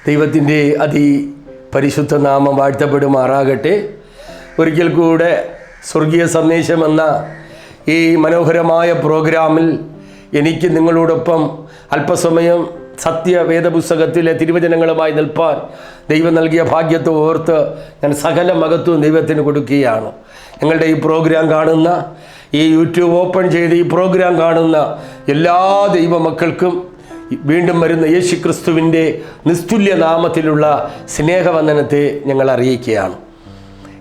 ദൈവത്തിൻ്റെ അതിപരിശുദ്ധ നാമം വാഴ്ത്തപ്പെടുമാറാകട്ടെ. ഒരിക്കൽ കൂടെ സ്വർഗീയ സന്ദേശം എന്ന ഈ മനോഹരമായ പ്രോഗ്രാമിൽ എനിക്ക് നിങ്ങളോടൊപ്പം അല്പസമയം സത്യവേദപുസ്തകത്തിലെ തിരുവചനങ്ങളുമായി നിൽപ്പാൻ ദൈവം നൽകിയ ഭാഗ്യത്തെ ഓർത്ത് ഞാൻ സകല മഹത്വവും ദൈവത്തിന് കൊടുക്കുകയാണ്. ഞങ്ങളുടെ ഈ പ്രോഗ്രാം കാണുന്ന, ഈ യൂട്യൂബ് ഓപ്പൺ ചെയ്ത് ഈ പ്രോഗ്രാം കാണുന്ന എല്ലാ ദൈവമക്കൾക്കും വീണ്ടും വരുന്ന യേശു ക്രിസ്തുവിൻ്റെ നിസ്തുല്യ നാമത്തിലുള്ള സ്നേഹവന്ദനത്തെ ഞങ്ങൾ അറിയിക്കുകയാണ്.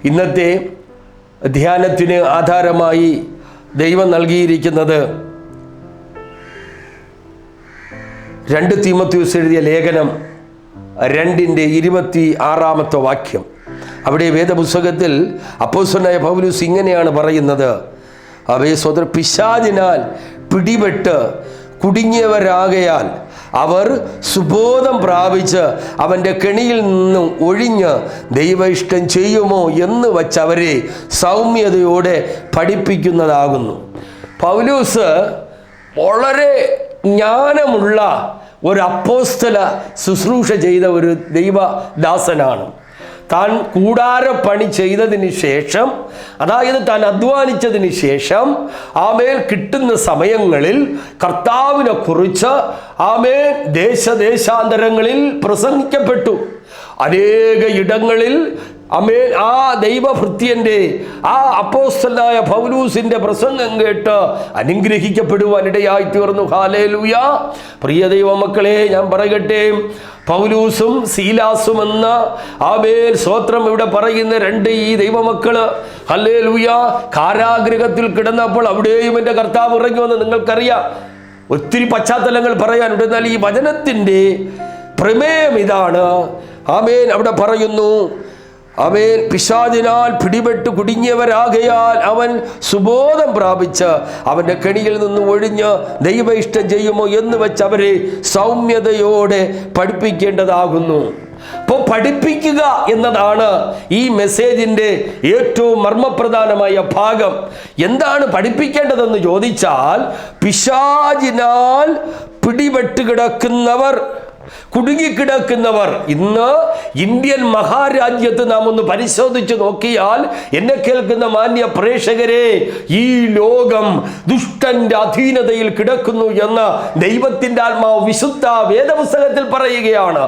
ഇന്നത്തെ ധ്യാനത്തിന് ആധാരമായി ദൈവം നൽകിയിരിക്കുന്നത് 2 തീമോഥെയോസ് എഴുതിയ ലേഖനം 2:26 വാക്യം. അവിടെ വേദപുസ്തകത്തിൽ അപ്പോസ്തലനായ പൗലോസ് ഇങ്ങനെയാണ് പറയുന്നത്: സഹോദരൻ, പിശാചിനാൽ പിടിപെട്ട് കുടുങ്ങിയവരാകയാൽ അവർ സുബോധം പ്രാപിച്ച് അവൻ്റെ കെണിയിൽ നിന്നും ഒഴിഞ്ഞ് ദൈവ ഇഷ്ടം ചെയ്യുമോ എന്ന് വച്ചവരെ സൗമ്യതയോടെ പഠിപ്പിക്കുന്നതാകുന്നു. പൗലോസ് വളരെ ജ്ഞാനമുള്ള ഒരു അപ്പോസ്തല ശുശ്രൂഷ ചെയ്ത ഒരു ദൈവദാസനാണ്. താൻ കൂടാരപ്പണി ചെയ്തതിന് ശേഷം, അതായത് താൻ അധ്വാനിച്ചതിന് ശേഷം ആമേൻ കിട്ടുന്ന സമയങ്ങളിൽ കർത്താവിനെ കുറിച്ച് ആമേൻ ദേശാന്തരങ്ങളിൽ പ്രസംഗിക്കപ്പെട്ടു. അനേക ഇടങ്ങളിൽ ആമേൻ ആ ദൈവഭൃത്യൻ്റെ, ആ അപ്പോസ്തലനായ പൗലൂസിൻ്റെ പ്രസംഗം കേട്ട് അനുഗ്രഹിക്കപ്പെടുവാനിടയായി തീർന്നു. ഹല്ലേലൂയ. പ്രിയ ദൈവമക്കളെ, ഞാൻ പറയട്ടെ, പൗലൂസും സീലാസും എന്ന ആമേൻ സ്തോത്രം ഇവിടെ പറയുന്ന 2 ഈ ദൈവമക്കള് ഹല്ലേലൂയ കാരാഗൃഹത്തിൽ കിടന്നപ്പോൾ അവിടെയും എൻ്റെ കർത്താവ് ഇറങ്ങി വന്ന് നിങ്ങൾക്കറിയാം. ഒത്തിരി പശ്ചാത്തലങ്ങൾ പറയാനുണ്ട്. എന്നാൽ ഈ വചനത്തിൻ്റെ പ്രമേയം ഇതാണ്. ആമേൻ അവിടെ പറയുന്നു, അവൻ പിശാചിനാൽ പിടിപെട്ട് കുടുങ്ങിയവരാകയാൽ അവൻ സുബോധം പ്രാപിച്ച് അവൻ്റെ കെണിയിൽ നിന്ന് ഒഴിഞ്ഞ് ദൈവ ഇഷ്ടം ചെയ്യുമോ എന്ന് വെച്ച് അവരെ സൗമ്യതയോടെ പഠിപ്പിക്കേണ്ടതാകുന്നു. അപ്പോൾ പഠിപ്പിക്കുക എന്നതാണ് ഈ മെസ്സേജിൻ്റെ ഏറ്റവും മർമ്മപ്രധാനമായ ഭാഗം. എന്താണ് പഠിപ്പിക്കേണ്ടതെന്ന് ചോദിച്ചാൽ, പിശാചിനാൽ പിടിപെട്ട് കിടക്കുന്നവർ, കുടുങ്ങിക്കിടക്കുന്നവർ. ഇന്ന് ഇന്ത്യൻ മഹാരാജ്യത്ത് നാം ഒന്ന് പരിശോധിച്ച് നോക്കിയാൽ, എന്നെ കേൾക്കുന്ന മാന്യ പ്രേക്ഷകരെ, ഈ ലോകം ദുഷ്ടന്റെ അധീനതയിൽ കിടക്കുന്നു എന്ന് ദൈവത്തിൻ്റെ ആത്മാവ് വിശുദ്ധ വേദപുസ്തകത്തിൽ പറയുകയാണ്.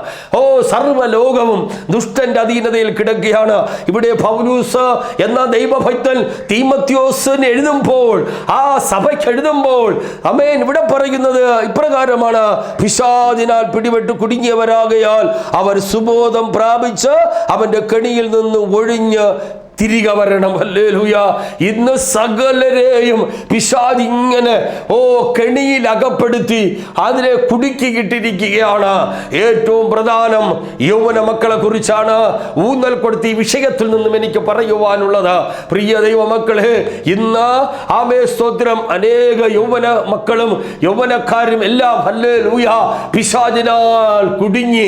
സർവ്വലോകവും ദുഷ്ടന്റെ അധീനതയിൽ കിടക്കുകയാണ്. ഇവിടെ പൗലൂസ് എന്ന ദൈവഭക്തൻ തീമോഥെയോസിന് എഴുതുമ്പോൾ, ആ സഭയ്ക്ക് എഴുതുമ്പോൾ ആമേൻ ഇവിടെ പറയുന്നത് ഇപ്രകാരമാണ്: പിശാചിനാൽ പിടിപെട്ട് കുടുങ്ങിയവരാകയാൽ അവർ സുബോധം പ്രാപിച്ച് അവന്റെ കെണിയിൽ നിന്ന് ഒഴിഞ്ഞ് തിരികെ വരണം. ഹല്ലേലൂയ. ഇന്ന് സകലരെയും പിശാച് ഇങ്ങനെ കെണിയിൽ അകപ്പെടുത്തി അതിനെ കുടുക്കിയിട്ടിരിക്കുകയാണ്. ഏറ്റവും പ്രധാനം യൗവന മക്കളെ കുറിച്ചാണ് ഊന്നൽ കൊടുത്ത് ഈ വിഷയത്തിൽ നിന്നും എനിക്ക് പറയുവാനുള്ളത്. പ്രിയ ദൈവമക്കളെ, ഇന്ന് ആമേ സ്തോത്രം, അനേക യൗവന മക്കളും യൗവനക്കാരും എല്ലാം ഹല്ലേലൂയ പിശാചിനാൽ കുടുങ്ങി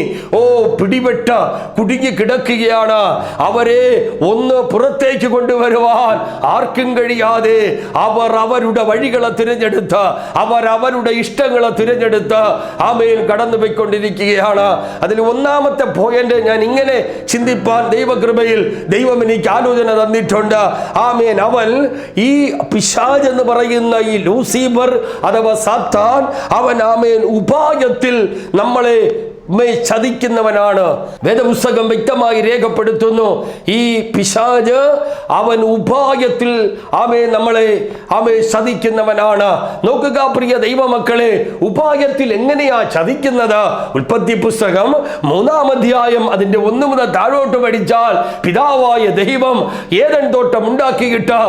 പിടിപെട്ട് കുടുങ്ങി കിടക്കുകയാണ്. അവരെ ഒന്ന് പുറത്തേക്ക് കൊണ്ടുവരുവാൻ ആർക്കും കഴിയാതെ അവർ അവരുടെ വഴികളെ തിരഞ്ഞെടുത്ത്, അവർ അവരുടെ ഇഷ്ടങ്ങളെ തിരഞ്ഞെടുത്ത് ആമേൻ കടന്നു പോയിക്കൊണ്ടിരിക്കുകയാണ്. അതിൽ ഒന്നാമത്തെ പോയിന്റ് ഞാൻ ഇങ്ങനെ ചിന്തിപ്പാൻ ദൈവകൃപയിൽ ദൈവം എനിക്ക് ആലോചന തന്നിട്ടുണ്ട്. ആമേൻ, അവൻ ഈ പിശാച് എന്ന് പറയുന്ന ഈ ലൂസിഫർ അഥവാ സാത്താൻ, അവൻ ആമേൻ ഉപായത്തിൽ നമ്മളെ ചതിക്കുന്നവനാണ്. വേദപുസ്തകം വ്യക്തമായി രേഖപ്പെടുത്തുന്നു, ഈ പിശാച് അവൻ ഉപായത്തിൽ നമ്മളെ ചതിക്കുന്നവനാണ്. നോക്കുക പ്രിയ ദൈവമക്കളെ, ഉപായത്തിൽ എങ്ങനെയാ ചതിക്കുന്നത്? ഉൽപ്പത്തി പുസ്തകം 3-ാം അധ്യായം അതിന്റെ 1 മുതൽ താഴോട്ട് പഠിച്ചാൽ, പിതാവായ ദൈവം ഏദൻ തോട്ടം ഉണ്ടാക്കിയിട്ട്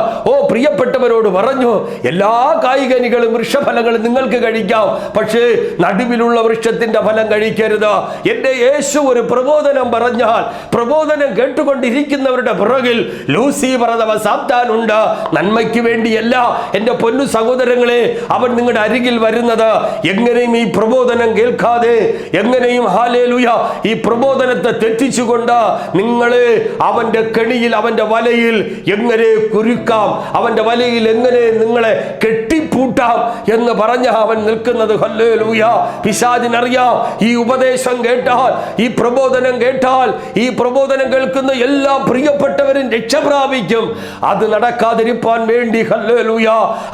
പ്രിയപ്പെട്ടവരോട് പറഞ്ഞു, എല്ലാ കായികനികളും വൃക്ഷഫലങ്ങളും നിങ്ങൾക്ക് കഴിക്കാം, പക്ഷേ നടുവിലുള്ള വൃക്ഷത്തിന്റെ ഫലം കഴിക്കരുത്. എന്റെ യേശു ഒരു പ്രബോധനം പറഞ്ഞാൽ, പ്രബോധനം കേട്ടുകൊണ്ടിരിക്കുന്നവരുടെ പുറകിൽ ലൂസിഫർ അഥവാ സാത്താൻ ഉണ്ട്. നന്മയ്ക്ക് വേണ്ടിയല്ല എന്റെ പൊന്നു സഹോദരങ്ങളെ അവൻ നിങ്ങളുടെ അരികിൽ വരുന്നത്. എങ്ങനെയും ഈ പ്രബോധനം കേൾക്കാതെ, എങ്ങനെയും ഹല്ലേലൂയ ഈ പ്രബോധനത്തെ തെറ്റിച്ചുകൊണ്ട് നിങ്ങളെ അവന്റെ കെണിയിൽ, അവന്റെ വലയിൽ എങ്ങനെ കുരുക്കാം, അവന്റെ വലയിൽ എങ്ങനെ നിങ്ങളെ കെട്ടിപ്പൂട്ടാം എന്ന് പറഞ്ഞ അവൻ നിൽക്കുന്നത്. ഹല്ലേലൂയ. പിശാചിനറിയാം ഈ ഉപദേശം സന്ദേശം കേട്ടാൽ, ഈ പ്രബോധനം കേട്ടാൽ, ഈ പ്രബോധനം കേൾക്കുന്ന എല്ലാ പ്രിയപ്പെട്ടവരും രക്ഷപ്രാപിക്കും. അത് നടക്കാതിരിപ്പാൻ വേണ്ടി ഹല്ലേലൂയ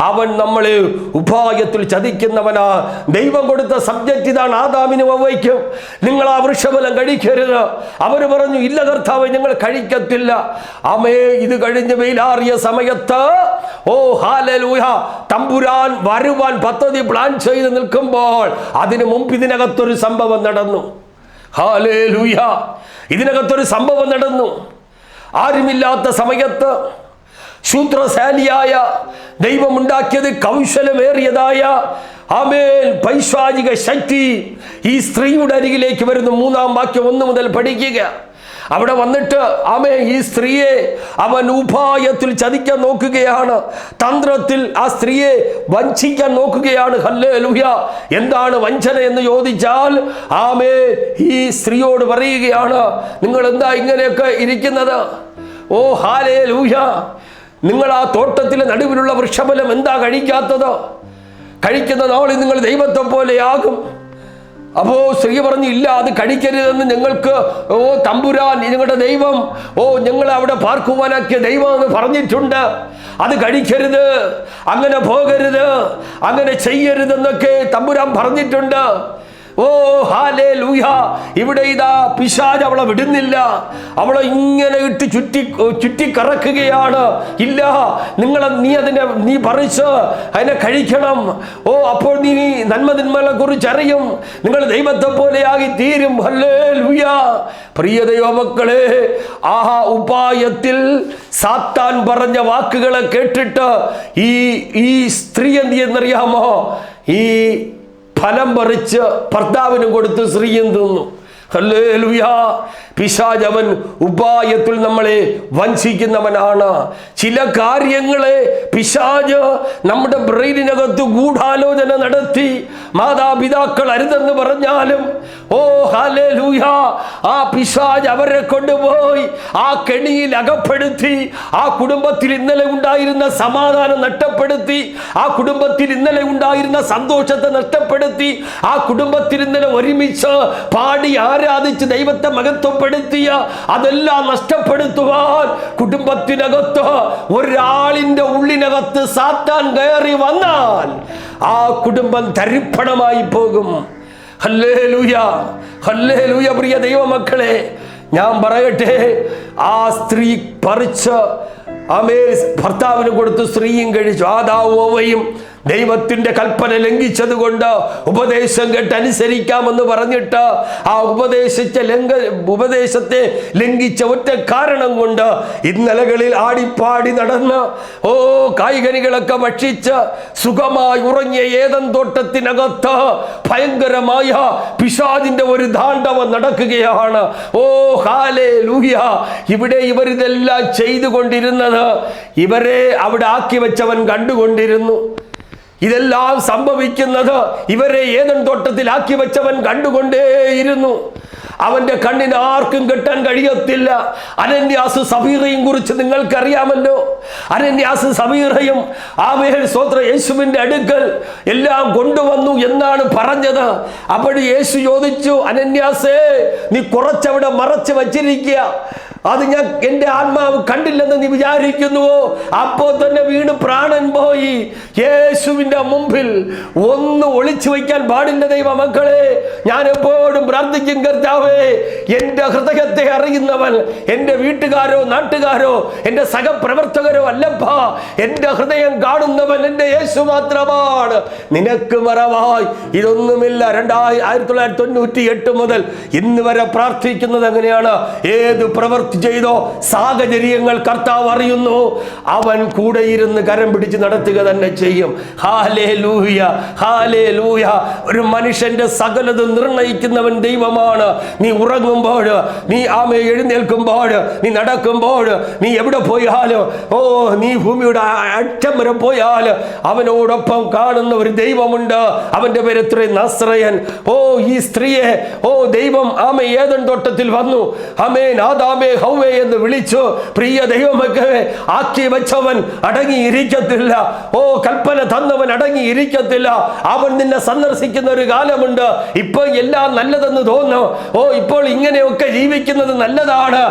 അവൻ നമ്മളെ ഉപായത്തിൽ ചതിക്കുന്നവനാ. ദൈവം കൊടുത്ത സബ്ജക്റ്റ് ഇതാണ് ആദാമിനും ഹവ്വയ്ക്കും. നിങ്ങൾ ആ വൃക്ഷഫലം കഴിക്കരുത്. അവർ പറഞ്ഞു, ഇല്ല കർത്താവേ, ഞങ്ങൾ കഴിക്കത്തില്ല. ആമേ, ഇത് കഴിഞ്ഞ് വെയിലാറിയ സമയത്ത് ഹല്ലേലൂയ തമ്പുരാൻ വരുവാൻ പദ്ധതി പ്ലാൻ ചെയ്ത് നിൽക്കുമ്പോൾ അതിനു മുമ്പ് ഇതിനകത്തൊരു സംഭവം നടന്നു. ഹല്ലേലൂയ, ഇതിനകത്തൊരു സംഭവം നടന്നു. ആരുമില്ലാത്ത സമയത്ത് ശൂദ്രശാലിയായ ദൈവമുണ്ടാക്കിയത് കൗശലമേറിയതായ ആമേൻ പൈശാചിക ശക്തി ഈ സ്ത്രീയുടെ അരികിലേക്ക് വരുന്നു. 3-ാം വാക്യം 1 മുതൽ പഠിക്കുക. അവിടെ വന്നിട്ട് ഈ സ്ത്രീയെ അവൻ ഉപായത്തിൽ ചതിക്കാൻ നോക്കുകയാണ്. തന്ത്രത്തിൽ ആ സ്ത്രീയെ വഞ്ചിക്കാൻ നോക്കുകയാണ്. ഹല്ലേലൂയ. എന്താണ് വഞ്ചന എന്ന് ചോദിച്ചാൽ ഈ സ്ത്രീയോട് പറയുകയാണ്, നിങ്ങൾ എന്താ ഇങ്ങനെയൊക്കെ ഇരിക്കുന്നത്? ഹല്ലേലൂയ. നിങ്ങൾ ആ തോട്ടത്തിലെ നടുവിലുള്ള വൃക്ഷഫലം എന്താ കഴിക്കാത്തത്? കഴിക്കുന്ന നാളിൽ നിങ്ങൾ ദൈവത്തെ പോലെയാകും. അപ്പോൾ സ്ത്രീ പറഞ്ഞു, ഇല്ല, അത് കഴിക്കരുതെന്ന് ഞങ്ങൾക്ക് തമ്പുരാൻ, നിങ്ങളുടെ ദൈവം, ഞങ്ങളെ അവിടെ പാർക്കുവാനാക്കിയ ദൈവം എന്ന് പറഞ്ഞിട്ടുണ്ട്. അത് കഴിക്കരുത്, അങ്ങനെ പോകരുത്, അങ്ങനെ ചെയ്യരുതെന്നൊക്കെ തമ്പുരാൻ പറഞ്ഞിട്ടുണ്ട്. ഹല്ലേലൂയ. ഇവിടെ ഇതാ പിശാച് അവളെ വിടുന്നില്ല. അവളെ ഇങ്ങനെ ഇട്ട് ചുറ്റി കറക്കുകയാണ്. ഇല്ല, നീ പറിച്ച് അതിനെ കഴിക്കണം. അപ്പോൾ നീ നന്മതിന്മകളെ കുറിച്ച് അറിയും, നിങ്ങൾ ദൈവത്തെ പോലെയാകി തീരും. ഹല്ലേലൂയ. പ്രിയ ദൈവമക്കളെ, ഉപായത്തിൽ സാത്താൻ പറഞ്ഞ വാക്കുകളെ കേട്ടിട്ട് ഈ സ്ത്രീ എന്ത് ചെയ്യുന്നറിയാമോ? ഈ ഫലം പറിച്ച് ഭർത്താവിനും കൊടുത്ത് സ്ത്രീയും തിന്നു. ഹല്ലേലൂയ. പിശാച് അവൻ ഉപായത്തിൽ നമ്മളെ വഞ്ചിക്കുന്നവനാണ്. ചില കാര്യങ്ങളെ പിശാച് നമ്മുടെ ബ്രെയിനിനകത്ത് ഗൂഢാലോചന നടത്തി മാതാപിതാക്കൾ അരുതെന്ന് പറഞ്ഞാലും ഹല്ലേലൂയ ആ പിശാച് അവരെ കൊണ്ടുപോയി ആ കെണിയിൽ അകപ്പെടുത്തി ആ കുടുംബത്തിൽ ഇന്നലെ ഉണ്ടായിരുന്ന സമാധാനം നഷ്ടപ്പെടുത്തി, ആ കുടുംബത്തിൽ ഇന്നലെ ഉണ്ടായിരുന്ന സന്തോഷത്തെ നഷ്ടപ്പെടുത്തി, ആ കുടുംബത്തിൽ ഇന്നലെ ഒരുമിച്ച് പാടി ആരാധിച്ച് ദൈവത്തെ മഹത്വപ്പെടുത്തിയ അതെല്ലാം നഷ്ടപ്പെടുത്തുവാൻ കുടുംബത്തിനകത്ത് ഒരാളിന്റെ ഉള്ളിനകത്ത് സാത്താൻ കയറി വന്നാൽ ആ കുടുംബം തരിപ്പണമായി പോകും. Hallelujah, hallelujah. പ്രിയ ദൈവമക്കളെ, ഞാൻ പറയട്ടെ, ആ സ്ത്രീ പറിച്ച് ഭർത്താവിന് കൊടുത്ത് സ്ത്രീയും കഴിച്ചു. ആദാവും ഹവ്വയും ദൈവത്തിന്റെ കൽപ്പന ലംഘിച്ചത് കൊണ്ട് ഉപദേശം കേട്ട് അനുസരിക്കാമെന്ന് പറഞ്ഞിട്ട് ആ ഉപദേശത്തെ ലംഘിച്ച ഒറ്റ കാരണം കൊണ്ട് ഇന്നലകളിൽ ആടിപ്പാടി നടന്ന് കായ്കനികളൊക്കെ ഭക്ഷിച്ച് സുഖമായി ഉറങ്ങിയ ഏദൻ തോട്ടത്തിനകത്ത് ഭയങ്കരമായ പിശാചിന്റെ ഒരു താണ്ഡവം നടക്കുകയാണ്. ഹല്ലേലൂയ. ഇവിടെ ഇവരിതെല്ലാം ചെയ്തുകൊണ്ടിരുന്നത് ഇവരെ അവിടെ ആക്കി വെച്ചവൻ കണ്ടുകൊണ്ടിരുന്നു. ഇതെല്ലാം സംഭവിക്കുന്നത് ഇവരെ ഏദൻ തോട്ടത്തിലാക്കി വെച്ചവൻ കണ്ടുകൊണ്ടേയിരുന്നു. അവന്റെ കണ്ണിന് ആർക്കും കെട്ടാൻ കഴിയത്തില്ല. അനന്യാസ് സഫീറയും കുറിച്ച് നിങ്ങൾക്കറിയാമല്ലോ. അനന്യാസ് സഫീറയും യേശുവിന്റെ അടുക്കൽ എല്ലാം കൊണ്ടുവന്നു എന്നാണ് പറഞ്ഞത്. അപ്പോൾ യേശു ചോദിച്ചു, അനന്യാസേ, നീ കുറച്ചവിടെ മറച്ചു വച്ചിരിക്കുക, അത് ഞാൻ എൻ്റെ ആത്മാവ് കണ്ടില്ലെന്ന് നീ വിചാരിക്കുന്നുവോ? അപ്പോൾ തന്നെ വീണ് പ്രാണൻ പോയി. യേശുവിൻ്റെ മുമ്പിൽ ഒന്നും ഒളിച്ചു വയ്ക്കാൻ പാടില്ല ദൈവമക്കളെ. ഞാൻ എപ്പോഴും പ്രാർത്ഥിക്കും, കർത്താവേ, എൻ്റെ ഹൃദയത്തെ അറിയുന്നവൻ എൻ്റെ വീട്ടുകാരോ നാട്ടുകാരോ എൻ്റെ സഹപ്രവർത്തകരോ അല്ലപ്പാ. എൻ്റെ ഹൃദയം കാണുന്നവൻ എൻ്റെ യേശു മാത്രമാണ്. നിനക്ക് മറവായി ഇതൊന്നുമില്ല. 1998 മുതൽ ഇന്ന് വരെ പ്രാർത്ഥിക്കുന്നത് എങ്ങനെയാണ്? ഏത് പ്രവൃത്തി ചെയ്തോ സാഹചര്യങ്ങൾ കർത്താവ് അറിയുന്നു. അവൻ കൂടെ ഇരുന്ന് കരം പിടിച്ച് നടത്തുക തന്നെ ചെയ്യും. Hallelujah, hallelujah. ഒരു മനുഷ്യന്റെ സകലതും നിർണയിക്കുന്നവൻ ദൈവമാണ്. നീ ഉറങ്ങും ഉറങ്ങുമ്പോൾ, നീ എഴുന്നേൽക്കുമ്പോൾ, നീ നടക്കുമ്പോൾ, നീ എവിടെ പോയാലും, നീ ഭൂമിയുടെ അറ്റം വരെ പോയാൽ അവനോടൊപ്പം കാണുന്ന ഒരു ദൈവമുണ്ട്. അവന്റെ പേര് നസ്രയൻ. ഈ സ്ത്രീയെ ദൈവം ഏദൻ തോട്ടത്തിൽ വന്നു. ആദാമേ ഹൗവേ എന്ന് വിളിച്ചു. പ്രിയ ദൈവമക്കളെ, ആക്കി വെച്ചവൻ അടങ്ങിയിരിക്കത്തില്ല. കൽപ്പന തന്നവൻ അടങ്ങിയിരിക്കത്തില്ല. അവൻ നിന്നെ സന്ദർശിക്കുന്ന ഒരു കാലമുണ്ട്. ഇപ്പോൾ എല്ലാം നല്ലതെന്ന് തോന്നും. ഇപ്പോൾ ഇങ്ങനെയൊക്കെ ജീവിക്കുന്നത് നല്ലതാണ്.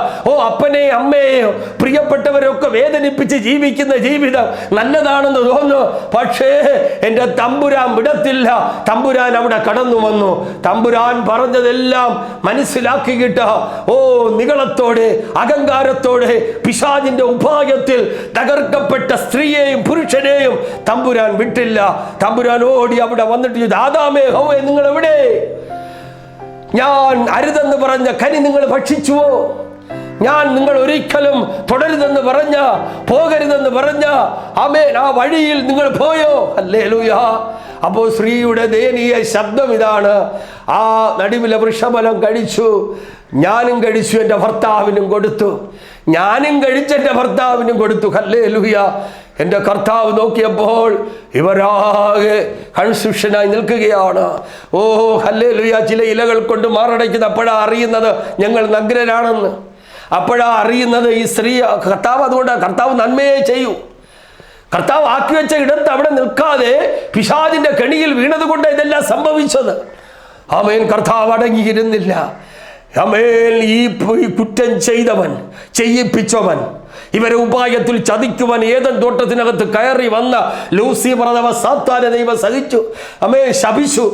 അപ്പനെയും അമ്മയെയും പ്രിയപ്പെട്ടവരൊക്കെ വേദനിപ്പിച്ച് ജീവിക്കുന്ന ജീവിതം നല്ലതാണെന്ന് തോന്നുന്നു. പക്ഷേ എൻ്റെ തമ്പുരാൻ വിടത്തില്ല. തമ്പുരാൻ അവിടെ കടന്നു വന്നു. തമ്പുരാൻ പറഞ്ഞതെല്ലാം മനസ്സിലാക്കിയിട്ട് നിഗളത്തോടെ അഹങ്കാരത്തോടെ പിശാചിന്റെ ഉപായത്തിൽ തകർക്കപ്പെട്ട സ്ത്രീയെയും പുരുഷനെയും തമ്പുരാൻ വിട്ടില്ല. തമ്പുരാൻ ഓടി അവിടെ വന്നിട്ട്, ആദാമേ ഹൗവേ, നിങ്ങൾ എവിടെ? ഞാൻ അരുതെന്ന് പറഞ്ഞ കനി നിങ്ങൾ ഭക്ഷിച്ചുവോ? ഞാൻ നിങ്ങൾ ഒരിക്കലും തുടരുതെന്ന് പറഞ്ഞ, പോകരുതെന്ന് പറഞ്ഞ ആ വഴിയിൽ നിങ്ങൾ പോയോ? ഹല്ലേലൂയ. അപ്പോൾ സ്ത്രീയുടെ ദയനീയ ശബ്ദം ഇതാണ്, ആ നടുവിലെ വൃക്ഷഫലം കഴിച്ചു, ഞാനും കഴിച്ചു, എൻ്റെ ഭർത്താവിനും കൊടുത്തു. ഞാനും കഴിച്ച് എൻ്റെ ഭർത്താവിനും കൊടുത്തു. ഹല്ലേലൂയ. എൻ്റെ കർത്താവ് നോക്കിയപ്പോൾ ഇവരാകെ കൺഫ്യൂഷനായി നിൽക്കുകയാണ്. ഹല്ലേലൂയ. ചില ഇലകൾ കൊണ്ട് മാറടയ്ക്കുന്നത്. അപ്പോഴാണ് അറിയുന്നത് ഞങ്ങൾ നഗ്നരാണെന്ന്. അപ്പോഴാണ് അറിയുന്നത് ഈ സ്ത്രീ, കർത്താവ് അതുകൊണ്ടാണ് കർത്താവ് നന്മയെ ചെയ്യൂ. കർത്താവ് ആക്കി വെച്ച ഇടത്ത് അവിടെ നിൽക്കാതെ പിശാചിന്റെ കെണിയിൽ വീണത് കൊണ്ട് ഇതെല്ലാം സംഭവിച്ചത്. ആമേൻ. കർത്താവ് അടങ്ങിയിരുന്നില്ല. ആമേൻ. ഈ കുറ്റം ചെയ്തവൻ, ചെയ്യിപ്പിച്ചവൻ, ഇവരെ ഉപായത്തിൽ ചതിക്കുവാൻ ഏദൻ തോട്ടത്തിനകത്ത് കയറി വന്ന ലൂസിഫർ അഥവാ സാത്താനെ ദൈവം സഹിച്ചു. ശപിച്ചു.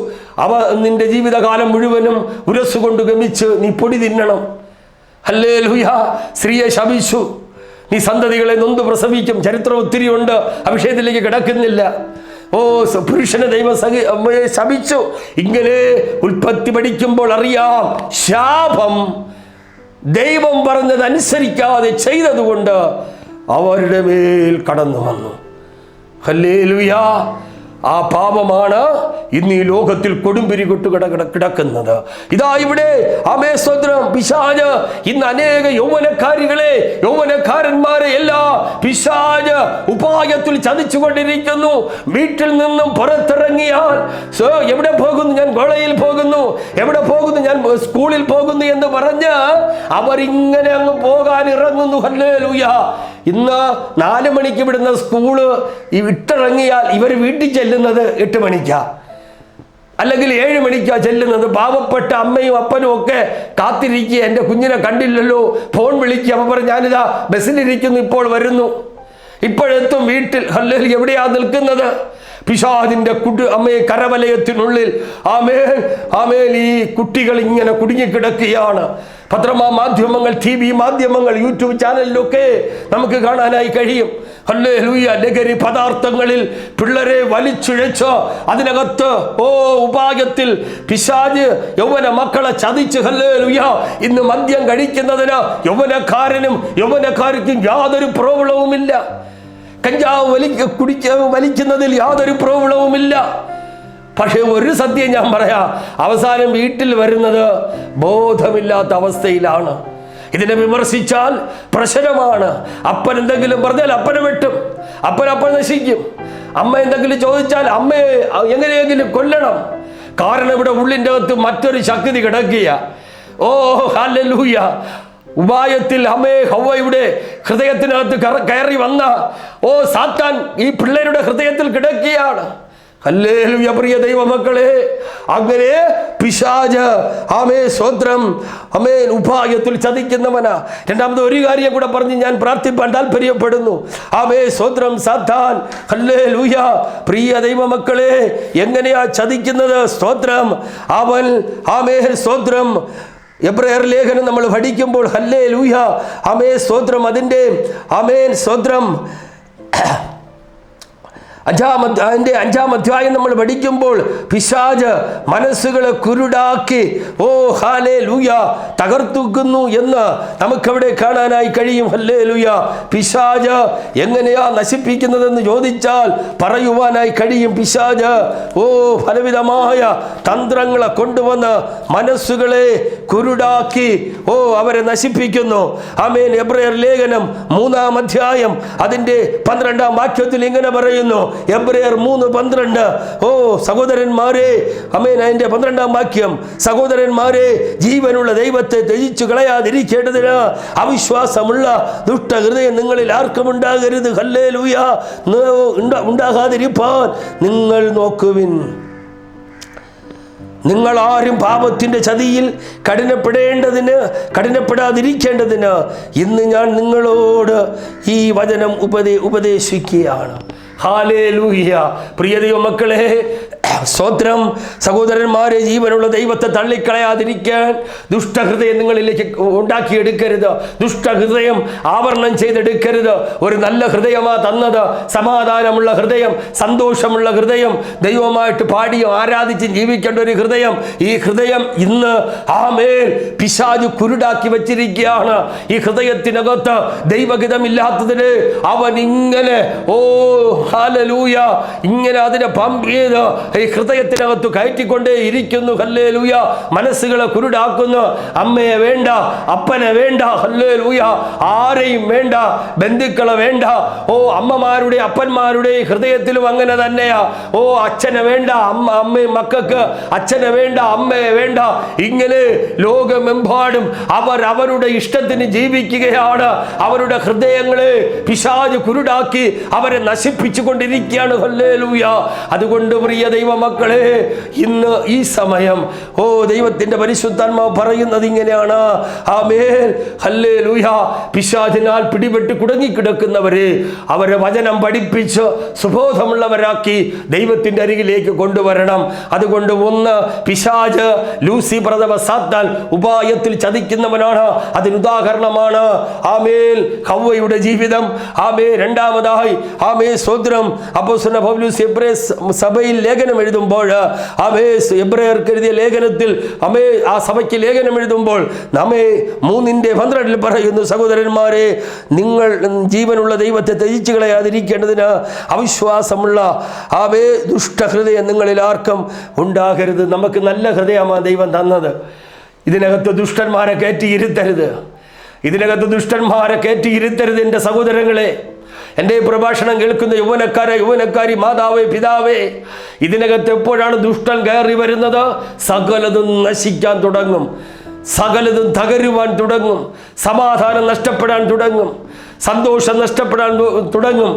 നിന്റെ ജീവിതകാലം മുഴുവനും ഉരസുകൊണ്ട് ഗമിച്ച് നീ പൊടി തിന്നണം. ഹല്ലേലൂയ. സ്ത്രീയെ ശപിച്ചു. നീ സന്തതികളെ നൊന്ത് പ്രസവിക്കും. ചരിത്രം ഒത്തിരി ഉണ്ട്, ആ വിഷയത്തിലേക്ക് കിടക്കുന്നില്ല. പുരുഷനെ ദൈവം ശപിച്ചു. ഇങ്ങനെ ഉൽപ്പത്തി പഠിക്കുമ്പോൾ അറിയാം, ശാപം ദൈവം പറഞ്ഞത് അനുസരിക്കാതെ ചെയ്തതുകൊണ്ട് അവരുടെ മേൽ കടന്നു വന്നു. ഹല്ലേലൂയ. ആ പാപമാണ് ഇന്ന് ഈ ലോകത്തിൽ കൊടുമ്പിരി കൊട്ടു കിടക്കുന്നത്. ഇതാ ഇവിടെ സ്തോത്രം, പിശാച് ഇന്ന് അനേക യൗവനക്കാരന്മാരെ എല്ലാ പിശാച് ഉപായത്തിൽ ചതിച്ചുകൊണ്ടിരിക്കുന്നു. വീട്ടിൽ നിന്നും പുറത്തിറങ്ങിയാൽ എവിടെ പോകുന്നു? ഞാൻ കോളേജിൽ പോകുന്നു. എവിടെ പോകുന്നു? ഞാൻ സ്കൂളിൽ പോകുന്നു എന്ന് പറഞ്ഞ് അവരിങ്ങനെ അങ്ങ് പോകാൻ ഇറങ്ങുന്നു. ഹല്ലേലൂയ. ഇന്ന് 4 മണിക്ക് വിടുന്ന സ്കൂള് വിട്ടിറങ്ങിയാൽ ഇവർ വീട്ടിൽ ചെല്ലുന്നത് 8 മണിക്കാ, അല്ലെങ്കിൽ 7 മണിക്കാ ചെല്ലുന്നത്. പാവപ്പെട്ട അമ്മയും അപ്പനും ഒക്കെ കാത്തിരിക്കുക, എൻ്റെ കുഞ്ഞിനെ കണ്ടില്ലല്ലോ, ഫോൺ വിളിക്കുക. അപ്പം പറഞ്ഞു, ഞാനിതാ ബസ്സിലിരിക്കുന്നു, ഇപ്പോൾ വരുന്നു, ഇപ്പോഴെത്തും വീട്ടിൽ. ഹല്ലേലൂയ. എവിടെയാ നിൽക്കുന്നത്? പിശാചിന്റെ അമ്മയെ കരവലയത്തിനുള്ളിൽ. ആമേൻ. ഈ കുട്ടികൾ ഇങ്ങനെ കുടുങ്ങിക്കിടക്കുകയാണ്. പത്രമാധ്യമങ്ങൾ, TV മാധ്യമങ്ങൾ, യൂട്യൂബ് ചാനലിലൊക്കെ നമുക്ക് കാണാനായി കഴിയും. ഹല്ലേലൂയ. ലഹരി പദാർത്ഥങ്ങളിൽ പിള്ളേരെ വലിച്ചിഴച്ച് അതിനകത്ത് ഉപായത്തിൽ പിശാച് യൗവന മക്കളെ ചതിച്ച്. ഹല്ലേലൂയ. ഇന്ന് മദ്യം കഴിക്കുന്നതിന് യൗവനക്കാർക്കും യാതൊരു പ്രോബ്ലവുമില്ല. കഞ്ചാവ് വലിക്കുന്നതിൽ യാതൊരു പ്രോബ്ലവുമില്ല. പക്ഷെ ഒരു സത്യം ഞാൻ പറയാം, അവസാനം വീട്ടിൽ വരുന്നത് ബോധമില്ലാത്ത അവസ്ഥയിലാണ്. ഇതിനെ വിമർശിച്ചാൽ പ്രശ്നമാണ്. അപ്പൻ എന്തെങ്കിലും പറഞ്ഞാൽ അപ്പനെ വെട്ടും, അപ്പൻ നശിക്കും. അമ്മ എന്തെങ്കിലും ചോദിച്ചാൽ അമ്മയെ എങ്ങനെയെങ്കിലും കൊല്ലണം. കാരണം ഇവിടെ ഉള്ളിൻ്റെ അകത്ത് മറ്റൊരു ശക്തി കിടക്കുക. ഹല്ലേലൂയ. ഉപായത്തിൽ ഹവ്വയുടെ ഹൃദയത്തിനകത്ത് കയറി വന്ന സാത്താൻ ഈ പിള്ളേരുടെ ഹൃദയത്തിൽ കിടക്കുകയാണ്. ഹല്ലേലൂയ. പ്രിയ ദൈവമക്കളെ, അങ്ങനെ പിശാച് സ്തോത്രം ഉപായത്തിൽ ചതിക്കുന്നവനാ. രണ്ടാമത് ഒരു കാര്യം കൂടെ പറഞ്ഞ് ഞാൻ പ്രാർത്ഥിപ്പാൻ താല്പര്യപ്പെടുന്നു. സ്തോത്രം, സാത്താൻ. ഹല്ലേലൂയ. പ്രിയ ദൈവമക്കളെ, എങ്ങനെയാ ചതിക്കുന്നത്? സ്തോത്രം, അവൻ സ്തോത്രം, എബ്രായർ ലേഖനം നമ്മൾ പഠിക്കുമ്പോൾ ഹല്ലേലൂയ സ്തോത്രം, അതിൻ്റെ സ്തോത്രം 5-ാം അധ്യായം നമ്മൾ പഠിക്കുമ്പോൾ പിശാച് മനസ്സുകളെ കുരുടാക്കി ഹല്ലേലൂയ തകർത്തുക്കുന്നു എന്ന് നമുക്കവിടെ കാണാനായി കഴിയും. ഹല്ലേലൂയ. പിശാച് എങ്ങനെയാ നശിപ്പിക്കുന്നതെന്ന് ചോദിച്ചാൽ പറയുവാനായി കഴിയും. പിശാച് പലവിധമായ തന്ത്രങ്ങളെ കൊണ്ടുവന്ന് മനസ്സുകളെ കുരുടാക്കി അവരെ നശിപ്പിക്കുന്നു. ആമേൻ. എബ്രയർ ലേഖനം 3-ാം അധ്യായം അതിൻ്റെ 12-ാം വാക്യത്തിൽ ഇങ്ങനെ പറയുന്നു. എബ്രയർ 3:12. സഹോദരന്മാരെ, ആമേൻ, അതിൻ്റെ 12-ാം വാക്യം, സഹോദരന്മാരെ, ജീവനുള്ള ദൈവത്തെ ത്യജിച്ചു കളയാതിരിക്കേണ്ടതിന് അവിശ്വാസമുള്ള ദുഷ്ടഹൃദയം നിങ്ങളിൽ ആർക്കും ഉണ്ടാകരുത്. ഹല്ലേലൂയ. ഉണ്ടാകാതിരിപ്പാൻ നിങ്ങൾ നോക്കുവിൻ. നിങ്ങൾ ആരും പാപത്തിൻ്റെ ചതിയിൽ കഠിനപ്പെടാതിരിക്കേണ്ടതിന് ഇന്ന് ഞാൻ നിങ്ങളോട് ഈ വചനം ഉപദേശിക്കുകയാണ്. ഹല്ലേലൂയ. പ്രിയ ദൈവമക്കളെ, സ്തോത്രം. സഹോദരന്മാരെ, ജീവനുള്ള ദൈവത്തെ തള്ളിക്കളയാതിരിക്കാൻ ദുഷ്ടഹൃദയം നിങ്ങളിലേക്ക് ഉണ്ടാക്കിയെടുക്കരുത്. ദുഷ്ടഹൃദയം ആവരണം ചെയ്തെടുക്കരുത്. ഒരു നല്ല ഹൃദയമാ തന്നത്, സമാധാനമുള്ള ഹൃദയം, സന്തോഷമുള്ള ഹൃദയം, ദൈവമായിട്ട് പാടിയും ആരാധിച്ചും ജീവിക്കേണ്ട ഒരു ഹൃദയം. ഈ ഹൃദയം ഇന്ന് ആമേൻ പിശാച് കുരുടാക്കി വെച്ചിരിക്കുകയാണ്. ഈ ഹൃദയത്തിനകത്ത് ദൈവഹിതമില്ലാത്തതിന് അവൻ ഇങ്ങനെ ഹല്ലേലൂയ ഇങ്ങനെ അതിനെ പമ്പ് ചെയ്ത് ഈ ഹൃദയത്തിനകത്ത് കയറ്റിക്കൊണ്ടേ ഇരിക്കുന്നു. ഹല്ലേലൂയ. മനസ്സുകളെ കുരുടാക്കുന്നു. അമ്മയെ വേണ്ട, അപ്പനെ വേണ്ട, ഹല്ലേലൂയ, ആരെയും വേണ്ട, ബന്ധുക്കളെ വേണ്ട. അമ്മമാരുടെ അപ്പന്മാരുടെ ഹൃദയത്തിലും അങ്ങനെ തന്നെയാ. അച്ഛനെ വേണ്ട, അമ്മയും മക്കൾക്ക് അച്ഛനെ വേണ്ട, അമ്മയെ വേണ്ട. ഇങ്ങനെ ലോകമെമ്പാടും അവരുടെ ഇഷ്ടത്തിന് ജീവിക്കുകയാണ്. അവരുടെ ഹൃദയങ്ങളെ പിശാച് കുരുടാക്കി അവരെ നശിപ്പിച്ചുകൊണ്ടിരിക്കുകയാണ്. ഹല്ലേലൂയ. അതുകൊണ്ട് പ്രിയ ദൈവമക്കളെ, ഇന്ന് ഈ സമയം ദൈവത്തിന്റെ പരിശുദ്ധാത്മാവ് പറയുന്നത് ഇങ്ങനെയാണ്. ആമേൻ. ഹല്ലേലൂയ. പിശാചിനാൽ പിടിപെട്ട് കുടുങ്ങിക്കിടക്കുന്നവരെ അവരെ വചനം പഠിപ്പിച്ച് സുബോധമുള്ളവരാക്കി ദൈവത്തിന്റെ അരികിലേക്ക് കൊണ്ടുവരണം. അതുകൊണ്ട് ഒന്ന്, പിശാച് ലൂസിഫർ അഥവാ സാത്താൻ ഉപായത്തിൽ ചതിക്കുന്നവനാണ്. അതിനുദാഹരണമാണ് ആമേൻ ഹവ്വയുടെ ജീവിതം. ആമേൻ. രണ്ടാമതായി ആമേൻ സ്തോത്രം, അപ്പോസ്തലനായ പൗലോസ് എബ്രായ സഭയിൽ ലേഖനം എഴുതുമ്പോൾ, എബ്രായർക്ക് എഴുതിയ ലേഖനത്തിൽ ആ സഭയ്ക്ക് ലേഖനം എഴുതുമ്പോൾ 3:12 പറയുന്നു, സഹോദരന്മാരെ, നിങ്ങൾ ജീവനുള്ള ദൈവത്തെ ത്യജിച്ചു കളയാതിരിക്കേണ്ടതിന് അവിശ്വാസമുള്ള ദുഷ്ടഹൃദയം നിങ്ങളിൽ ആർക്കും ഉണ്ടാകരുത്. നമുക്ക് നല്ല ഹൃദയമാണ് ദൈവം തന്നത്. ഇതിനകത്ത് ദുഷ്ടന്മാരെ കയറ്റിയിരുത്തരുത്. എൻ്റെ സഹോദരങ്ങളെ, എൻ്റെ പ്രഭാഷണം കേൾക്കുന്ന യുവനക്കാരി, മാതാവേ, പിതാവേ, ഇതിനകത്ത് എപ്പോഴാണ് ദുഷ്ടൻ കയറി വരുന്നത്? സകലതും നശിക്കാൻ തുടങ്ങും, സകലതും തകരുവാൻ തുടങ്ങും, സമാധാനം നഷ്ടപ്പെടാൻ തുടങ്ങും, സന്തോഷം നഷ്ടപ്പെടാൻ തുടങ്ങും.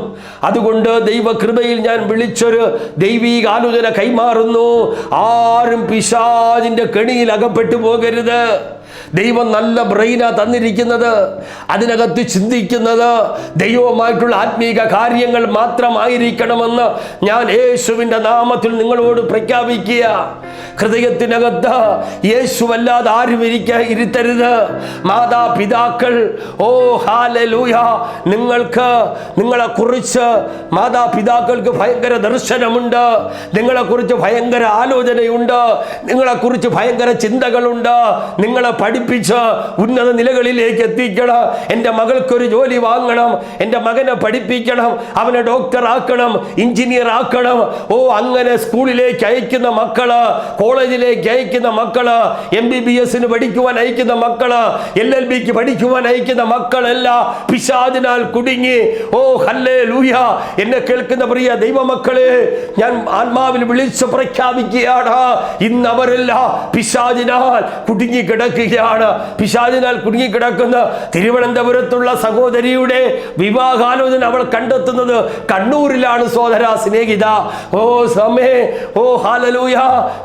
അതുകൊണ്ട് ദൈവകൃപയിൽ ഞാൻ വിളിച്ചൊരു ദൈവീക ആലോചന കൈമാറുന്നു. ആരും പിശാചിന്റെ കെണിയിൽ അകപ്പെട്ടു പോകരുത്. ദൈവം നല്ല ബ്രെയിനാ തന്നിരിക്കുന്നത്. അതിനകത്ത് ചിന്തിക്കുന്നത് ദൈവവുമായിട്ടുള്ള ആത്മീക കാര്യങ്ങൾ മാത്രമായിരിക്കണമെന്ന് ഞാൻ യേശുവിൻ്റെ നാമത്തിൽ നിങ്ങളോട് പ്രഖ്യാപിക്കുക. ഹൃദയത്തിനകത്ത് യേശുവല്ലാതെ ആരും ഇരുത്തരുത്. മാതാപിതാക്കൾ, ഹല്ലേലൂയ, നിങ്ങളെക്കുറിച്ച് മാതാപിതാക്കൾക്ക് ഭയങ്കര ദർശനമുണ്ട്, നിങ്ങളെക്കുറിച്ച് ഭയങ്കര ആലോചനയുണ്ട്, നിങ്ങളെക്കുറിച്ച് ഭയങ്കര ചിന്തകളുണ്ട്. നിങ്ങളെ പഠിപ്പിച്ച് ഉന്നത നിലകളിലേക്ക് എത്തിക്കണം. എൻ്റെ മകൾക്കൊരു ജോലി വാങ്ങണം, എൻ്റെ മകനെ പഠിപ്പിക്കണം, അവനെ ഡോക്ടർ ആക്കണം, എഞ്ചിനീയർ ആക്കണം. അങ്ങനെ സ്കൂളിലേക്ക് അയക്കുന്ന മക്കള്, കോളേജിലേക്ക് അയക്കുന്ന മക്കള്, MBBS പഠിക്കുവാൻ അയക്കുന്ന മക്കള്, LLBക്ക് പഠിക്കുവാൻ അയക്കുന്ന മക്കളെല്ലാം പിശാചിനാൽ കുടുങ്ങി. ഹല്ലേലൂയ. എന്നെ കേൾക്കുന്ന പ്രിയ ദൈവമക്കളെ, ഞാൻ ആത്മാവിൽ വിളിച്ച് പ്രഖ്യാപിക്കുകയാണ്, ഇന്ന് അവരെല്ലാം പിശാചിനാൽ കുടുങ്ങിക്കിടക്കുകയാണ്. പിശാചിനാൽ കുടുങ്ങിക്കിടക്കുന്ന തിരുവനന്തപുരത്തുള്ള സഹോദരിയുടെ വിവാഹാലോചന അവൾ കണ്ടെത്തുന്നത് കണ്ണൂരിലാണ്. സഹോദര, സ്നേഹിത, ഹല്ലേലൂയ,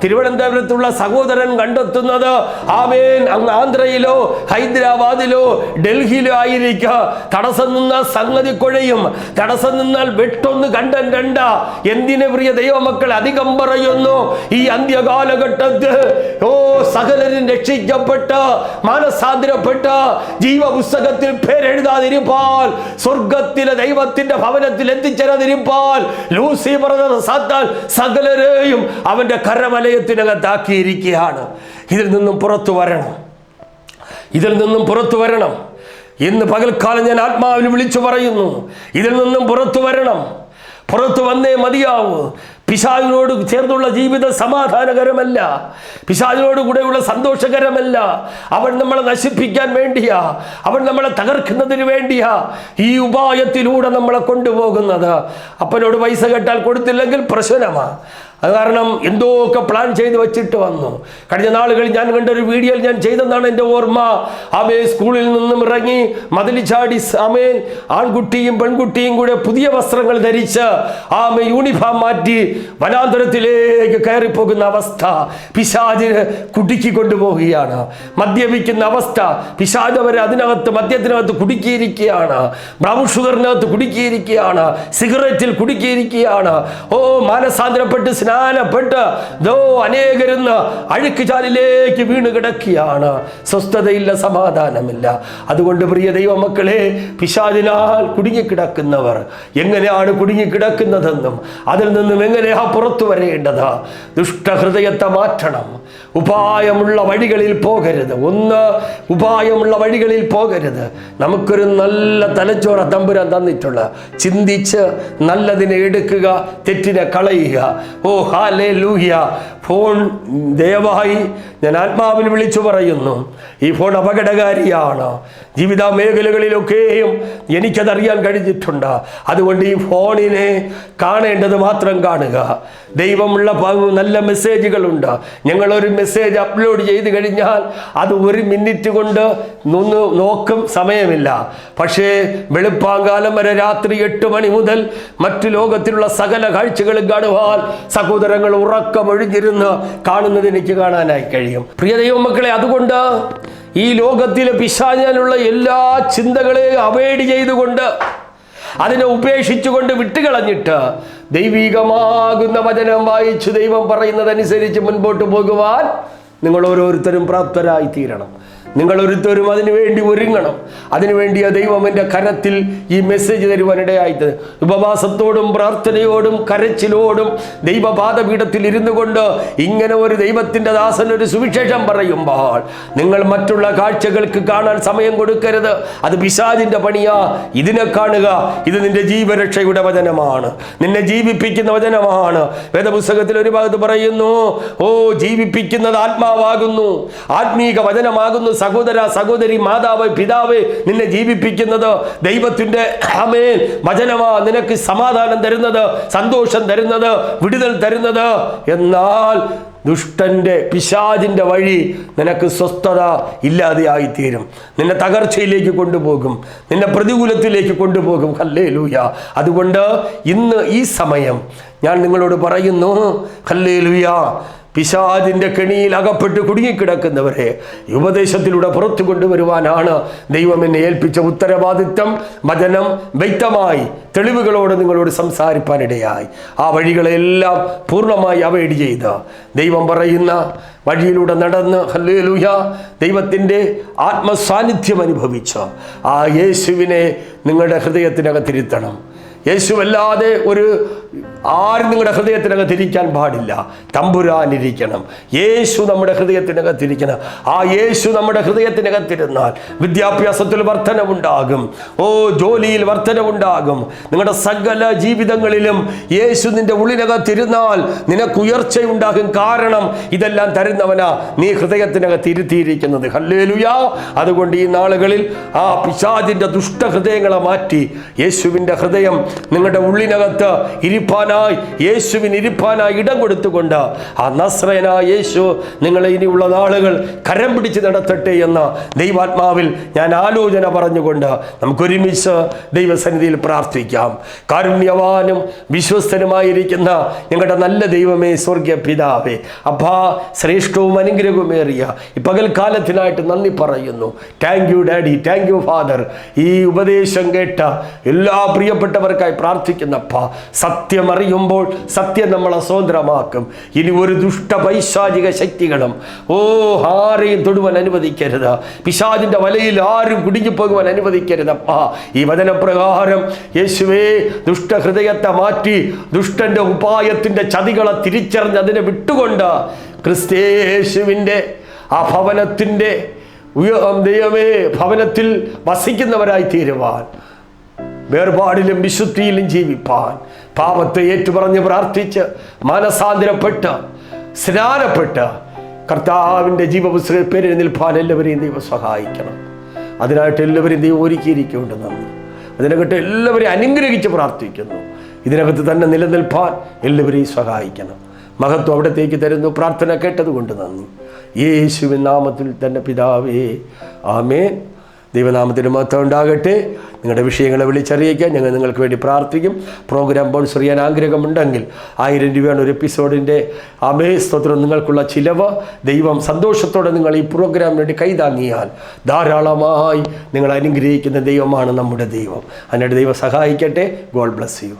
തിരുവനന്തപുരത്തുള്ള സഹോദരൻ കണ്ടെത്തുന്നത് ആമേൻ അങ്ങ് ആന്ധ്രയിലോ ഹൈദരാബാദിലോ ഡൽഹിയിലോ ആയിരിക്കുക. തടസ്സം നിന്നാൽ സംഗതി കുഴയും, തടസ്സം നിന്നാൽ വെട്ടൊന്ന് കണ്ട. എന്തിന് പ്രിയ ദൈവമക്കൾ അധികം പറയുന്നു? ഈ അന്ത്യകാലഘട്ടത്ത് സകലരും രക്ഷിക്കപ്പെട്ട് മാനസാന്തരപ്പെട്ട് ജീവപുസ്തകത്തിൽ പേരെഴുതാതിരിപ്പാൽ, സ്വർഗത്തിലെ ദൈവത്തിന്റെ ഭവനത്തിൽ എത്തിച്ചേരാതിരിപ്പാൽ ലൂസിഫർ സാത്താൻ സകലരെയും അവന്റെ കരവലയത്തിനകത്താക്കിയിരിക്കുകയാണ്. ഇതിൽ നിന്നും പുറത്തു വരണം. ഇന്ന് പകൽക്കാലം ഞാൻ ആത്മാവിൽ വിളിച്ചു പറയുന്നു, ഇതിൽ നിന്നും പുറത്തു വരണം. പുറത്തു വന്നേ മതിയാവൂ. പിശാചിനോട് ചേർന്നുള്ള ജീവിതം സമാധാനകരമല്ല, പിശാചിനോട് കൂടെയുള്ള സന്തോഷകരമല്ല. അവൻ നമ്മളെ നശിപ്പിക്കാൻ വേണ്ടിയാ, അവൻ നമ്മളെ തകർക്കുന്നതിന് വേണ്ടിയാ ഈ ഉപായത്തിലൂടെ നമ്മളെ കൊണ്ടുപോകുന്നത്. അപ്പനോട് പൈസ കേട്ടാൽ കൊടുത്തില്ലെങ്കിൽ പ്രശ്നമാണ്. അത് കാരണം എന്തോക്കെ പ്ലാൻ ചെയ്ത് വെച്ചിട്ട് വന്നു. കഴിഞ്ഞ നാളുകളിൽ ഞാൻ കണ്ടൊരു വീഡിയോയിൽ ഞാൻ ചെയ്തെന്നാണ് എൻ്റെ ഓർമ്മ. ആമേ സ്കൂളിൽ നിന്നും ഇറങ്ങി മതിൽ ചാടി ആമേ ആൺകുട്ടിയും പെൺകുട്ടിയും കൂടെ പുതിയ വസ്ത്രങ്ങൾ ധരിച്ച് ആമേ യൂണിഫോം മാറ്റി വനാന്തരത്തിലേക്ക് കയറിപ്പോകുന്ന അവസ്ഥ. പിശാചിന് കുടുക്കി കൊണ്ടുപോവുകയാണ്. മദ്യപിക്കുന്ന അവസ്ഥ. പിശാച് അവരെ അതിനകത്ത് മദ്യത്തിനകത്ത് കുടുക്കിയിരിക്കുകയാണ്, ബ്രൗൺ ഷുഗറിനകത്ത് കുടുക്കിയിരിക്കുകയാണ്, സിഗരറ്റിൽ കുടുക്കിയിരിക്കുകയാണ്. ഓ മാനസാന്തരപ്പെട്ട് സ്നാനപ്പെട്ട് അനേകരിന്ന് അഴുക്ക് ചാലിലേക്ക് വീണ് കിടക്കുകയാണ്. സ്വസ്ഥതയില്ല, സമാധാനമില്ല. അതുകൊണ്ട് പ്രിയ ദൈവമക്കളെ, പിശാചിനാൽ കുടുങ്ങിക്കിടക്കുന്നവർ എങ്ങനെയാണ് കുടുങ്ങിക്കിടക്കുന്നതെന്നും അതിൽ നിന്നും എങ്ങനെയാ പുറത്തു വരേണ്ടത്. ദുഷ്ടഹൃദയത്തെ മാറ്റണം. ഉപായമുള്ള വഴികളിൽ പോകരുത്. ഉപായമുള്ള വഴികളിൽ പോകരുത്. നമുക്കൊരു നല്ല തലച്ചോറ തമ്പുരാൻ തന്നിട്ടുള്ള, ചിന്തിച്ച് നല്ലതിനെ എടുക്കുക, തെറ്റിനെ കളയുക. ഓ ഹല്ലേലൂയ. ഫോൺ ദയവായി ഞാൻ ആത്മാവിൽ വിളിച്ചു പറയുന്നു, ഈ ഫോൺ അപകടകാരിയാണ്. ജീവിത മേഖലകളിലൊക്കെയും എനിക്കതറിയാൻ കഴിഞ്ഞിട്ടുണ്ട്. അതുകൊണ്ട് ഈ ഫോണിനെ കാണേണ്ടത് മാത്രം കാണുക. ദൈവമുള്ള നല്ല മെസ്സേജുകളുണ്ട്. ഞങ്ങളൊരു മെസ്സേജ് അപ്ലോഡ് ചെയ്ത് കഴിഞ്ഞാൽ അത് 1 മിനിറ്റ് കൊണ്ട് നോക്കും, സമയമില്ല. പക്ഷേ വെളുപ്പാങ്കാലം വരെ രാത്രി 8 മണി മുതൽ മറ്റു ലോകത്തിലുള്ള സകല കാഴ്ചകളും കാണുവാൻ സഹോദരങ്ങൾ ഉറക്കമൊഴിഞ്ഞിരുന്ന് കാണുന്നത് എനിക്ക് കാണാനായി കഴിയും. പ്രിയ ദൈവമക്കളെ, അതുകൊണ്ട് ഈ ലോകത്തിലെ പിശാചിനുള്ള എല്ലാ ചിന്തകളെയും അവോയ്ഡ് ചെയ്തുകൊണ്ട്, അതിനെ ഉപേക്ഷിച്ചുകൊണ്ട്, വിട്ടുകളഞ്ഞിട്ട് ദൈവികമാകുന്ന വചനം വായിച്ചു ദൈവം പറയുന്നതനുസരിച്ച് മുൻപോട്ട് പോകുവാൻ നിങ്ങൾ ഓരോരുത്തരും പ്രാപ്തരായി തീരണം. നിങ്ങൾ ഓരോരുത്തരും അതിനുവേണ്ടി ഒരുങ്ങണം. അതിനുവേണ്ടിയ ദൈവം എൻ്റെ കരത്തിൽ ഈ മെസ്സേജ് തരുവാനിടയായിട്ട് ഉപവാസത്തോടും പ്രാർത്ഥനയോടും കരച്ചിലോടും ദൈവപാദപീഠത്തിൽ ഇരുന്നു കൊണ്ട് ഇങ്ങനെ ഒരു ദൈവത്തിൻ്റെ ദാസൻ ഒരു സുവിശേഷം പറയുമ്പോൾ നിങ്ങൾ മറ്റുള്ള കാഴ്ചകൾക്ക് കാണാൻ സമയം കൊടുക്കരുത്. അത് പിശാചിൻ്റെ പണിയാ. ഇതിനെ കാണുക. ഇത് നിന്റെ ജീവരക്ഷയുടെ വചനമാണ്, നിന്നെ ജീവിപ്പിക്കുന്ന വചനമാണ്. വേദപുസ്തകത്തിൽ ഒരു ഭാഗത്ത് പറയുന്നു, ഓ ജീവിപ്പിക്കുന്നത് ആത്മാവാകുന്നു, ആത്മീക വചനമാകുന്നു. സഹോദര സഹോദരി, മാതാവ് പിതാവ്, നിന്നെ ജീവിപ്പിക്കുന്നത് ദൈവത്തിൻ്റെ ആമേൻ വചനമാ. നിനക്ക് സമാധാനം തരുന്നത്, സന്തോഷം തരുന്നത്, വിടുതൽ തരുന്നത്. എന്നാൽ ദുഷ്ടന്റെ പിശാചിൻ്റെ വഴി നിനക്ക് സ്വസ്ഥത ഇല്ലാതെയായിത്തീരും. നിന്നെ തകർച്ചയിലേക്ക് കൊണ്ടുപോകും, നിന്നെ പ്രതികൂലത്തിലേക്ക് കൊണ്ടുപോകും. ഹല്ലേലൂയ. അതുകൊണ്ട് ഇന്ന് ഈ സമയം ഞാൻ നിങ്ങളോട് പറയുന്നു, ഹല്ലേലൂയ, പിശാചിൻ്റെ കെണിയിൽ അകപ്പെട്ട് കുടുങ്ങിക്കിടക്കുന്നവരെ ഉപദേശത്തിലൂടെ പുറത്തു കൊണ്ടുവരുവാനാണ് ദൈവം എന്നെ ഏൽപ്പിച്ച ഉത്തരവാദിത്വം. വചനം വ്യക്തമായി തെളിവുകളോട് നിങ്ങളോട് സംസാരിപ്പാനിടയായി. ആ വഴികളെല്ലാം പൂർണ്ണമായി അവോയ്ഡ് ചെയ്ത് ദൈവം പറയുന്ന വഴിയിലൂടെ നടന്ന് ഹല്ലേലൂയ ദൈവത്തിൻ്റെ ആത്മസാന്നിധ്യം അനുഭവിച്ച് ആ യേശുവിനെ നിങ്ങളുടെ ഹൃദയത്തിനകത്തിരുത്തണം. യേശുവല്ലാതെ ആരും നിങ്ങളുടെ ഹൃദയത്തിനകത്തിരിക്കാൻ പാടില്ല. തമ്പുരാനിരിക്കണം. യേശു നമ്മുടെ ഹൃദയത്തിനകത്തിരിക്കണം. ആ യേശു നമ്മുടെ ഹൃദയത്തിനകത്തിരുന്നാൽ വിദ്യാഭ്യാസത്തിൽ വർധനവുണ്ടാകും. ജോലിയിൽ വർധനവുണ്ടാകും. നിങ്ങളുടെ സകല ജീവിതങ്ങളിലും യേശു നിന്റെ ഉള്ളിനകത്തിരുന്നാൽ നിനക്ക് ഉയർച്ചയുണ്ടാകും. കാരണം ഇതെല്ലാം തരുന്നവനാ നീ ഹൃദയത്തിനകത്ത് ഇരുത്തിയിരിക്കുന്നത്. ഹല്ലേലൂയ. അതുകൊണ്ട് ഈ നാളുകളിൽ ആ പിശാചിൻ്റെ ദുഷ്ടഹൃദയങ്ങളെ മാറ്റി യേശുവിൻ്റെ ഹൃദയം നിങ്ങളുടെ ഉള്ളിനകത്ത് ഇരിപ്പാനായി, യേശുവിന് ഇരിപ്പാനായി ഇടം കൊടുത്തുകൊണ്ട് ആ നസ്രയനായ യേശു നിങ്ങളെ ഇനിയുള്ള നാളുകൾ കരം പിടിച്ച് നടത്തട്ടെ എന്ന ദൈവാത്മാവിൽ ഞാൻ ആലോചന പറഞ്ഞുകൊണ്ട് നമുക്കൊരുമിച്ച് ദൈവസന്നിധിയിൽ പ്രാർത്ഥിക്കാം. കാരുണ്യവാനും വിശ്വസ്തനുമായിരിക്കുന്ന ഞങ്ങളുടെ നല്ല ദൈവമേ, സ്വർഗീയ പിതാവേ, അപ്പാ, ശ്രേഷ്ഠവും അനുഗ്രഹവുമേറിയ ഈ പകൽക്കാലത്തിനായിട്ട് നന്ദി പറയുന്നു. Thank you daddy, thank you father. ഈ ഉപദേശം കേട്ട എല്ലാ പ്രിയപ്പെട്ടവർക്കായി പ്രാർത്ഥിക്കുന്നപ്പാ, സത്യം അറിയുമ്പോൾ സത്യം നമ്മളെ സ്വതന്ത്രമാക്കും. ഇനി ഒരു ദുഷ്ട പൈശാചിക ശക്തികളും ആരെയും തൊടുവാൻ അനുവദിക്കരുത്. പിശാചിന്റെ വലയിൽ ആരും കുടുങ്ങിപ്പോകുവാൻ അനുവദിക്കരുതപ്പാ. ഈ വചനപ്രകാരം യേശുവേ ദുഷ്ടഹൃദയത്തെ മാറ്റി ദുഷ്ടന്റെ ഉപായത്തിന്റെ ചതികളെ തിരിച്ചറിഞ്ഞ് അതിനെ വിട്ടുകൊണ്ട് ക്രിസ്തയേശുവിൻ്റെ ആ ഭവനത്തിൻ്റെ ദൈവമേ ഭവനത്തിൽ വസിക്കുന്നവരായി തീരുവാൻ, വേർപാടിലും വിശുദ്ധിയിലും ജീവിപ്പാൻ പാപത്തെ ഏറ്റുപറഞ്ഞ് പ്രാർത്ഥിച്ച് മാനസാന്തരപ്പെട്ട് സ്നാനപ്പെട്ട് കർത്താവിൻ്റെ ജീവപുസ്തകത്തിൽ പേരിൽ നിൽപ്പാൻ എല്ലാവരെയും ദൈവം സഹായിക്കണം. അതിനായിട്ട് എല്ലാവരെയും ദൈവം ഒരുക്കിയിരിക്കുന്നുണ്ട്. നന്ദി. അതിനകത്ത് എല്ലാവരെയും അനുഗ്രഹിച്ച് പ്രാർത്ഥിക്കുന്നു. ഇതിനകത്ത് തന്നെ നിലനിൽപ്പാൻ എല്ലാവരെയും സഹായിക്കണം. മഹത്വം അവിടത്തേക്ക് തരുന്നു. പ്രാർത്ഥന കേട്ടതുകൊണ്ട് നന്ദി. യേശുവിൻ നാമത്തിൽ തന്നെ പിതാവേ, ആമേൻ. ദൈവനാമത്തിന് മഹത്വം ഉണ്ടാകട്ടെ. നിങ്ങളുടെ വിഷയങ്ങളെ വിളിച്ചറിയിക്കാൻ ഞങ്ങൾ നിങ്ങൾക്ക് വേണ്ടി പ്രാർത്ഥിക്കും. പ്രോഗ്രാം സ്പോൺസർ ചെയ്യാൻ ആഗ്രഹമുണ്ടെങ്കിൽ 1000 രൂപയാണ് ഒരു എപ്പിസോഡിൻ്റെ. സ്തോത്രം. നിങ്ങൾക്കുള്ള ചിലവ് ദൈവം സന്തോഷത്തോടെ നിങ്ങൾ ഈ പ്രോഗ്രാമിന് വേണ്ടി കൈതാങ്ങിയാൽ ധാരാളമായി നിങ്ങൾ അനുഗ്രഹിക്കുന്ന ദൈവമാണ് നമ്മുടെ ദൈവം. അതിനായിട്ട് ദൈവം സഹായിക്കട്ടെ. God bless you.